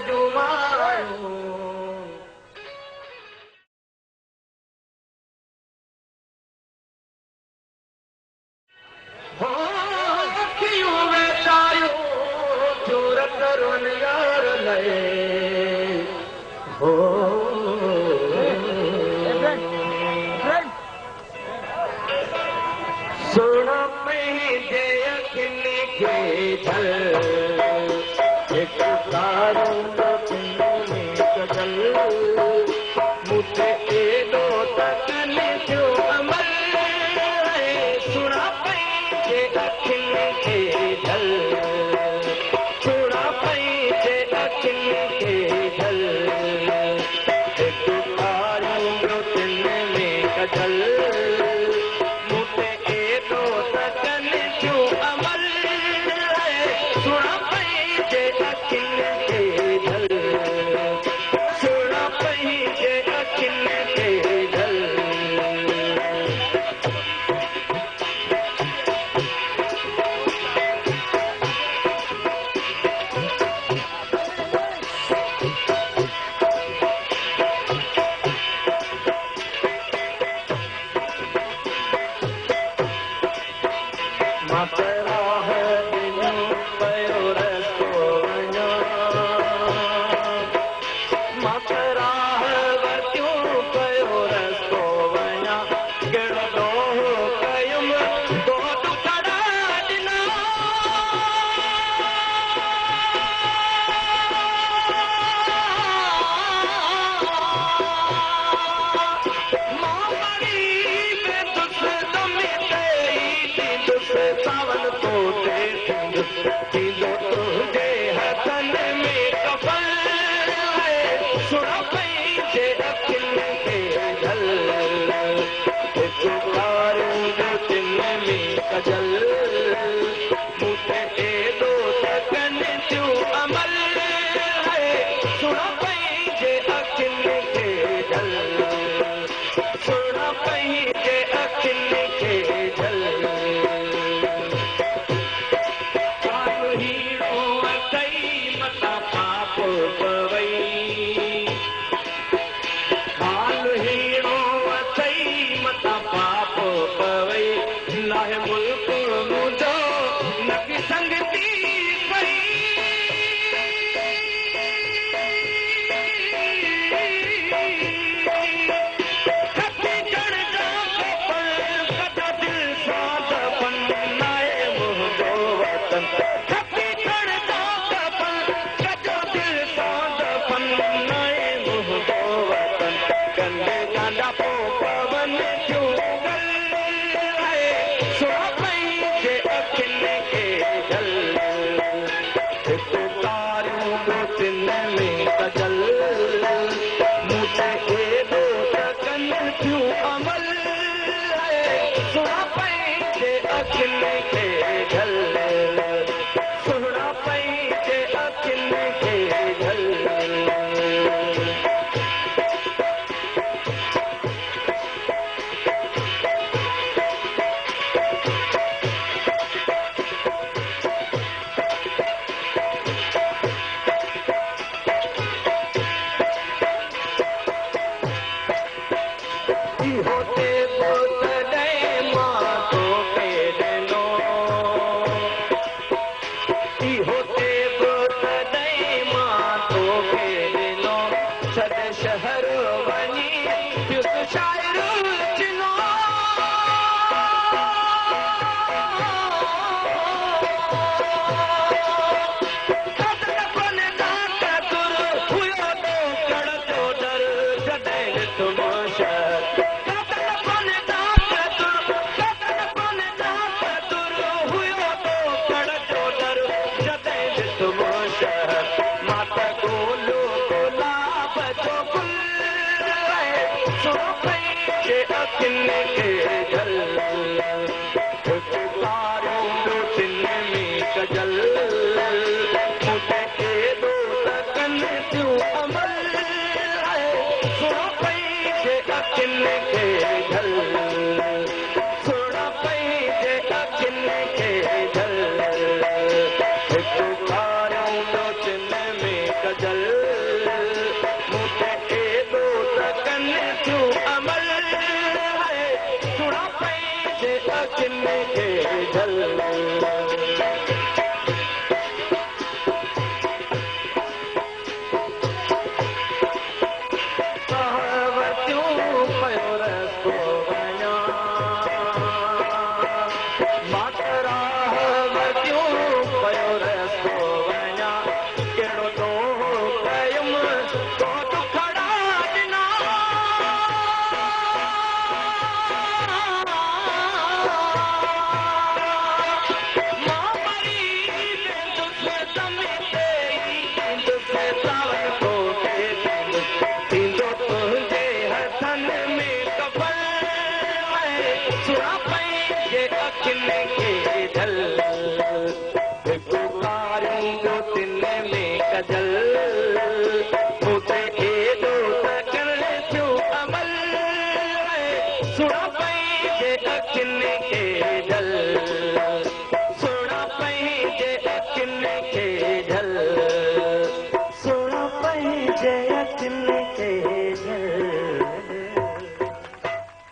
जुमायूं हो क्यों वेचायो चोर करुन यार लए हो सुन पंहिंजे अखियुनि खे झल हिकु तारो में कजल मूं ते एॾो त कनि जो अमल सुण पंहिंजे अखियुनि खे झल सुण पंहिंजे अखियुनि खे झल हिकु तारो में कजल जल रस्तो वञा मातरा क्यों पयो रस्तो वञा कहिड़ो तो कयुमि तो दुखड़ा ॾिना मां मरी वेंदुसि समेटे ईंदुसि सावन तोखे थींदो तुंहिंजे हथनि में कफल सुणा पंहिंजे अखियुनि खे झल हिकु कारी तिन में कजल मूंखे एॾो त करे थियो अमल सुणा पंहिंजे अखियुनि खे झल सुणा पंहिंजे अखियुनि खे झल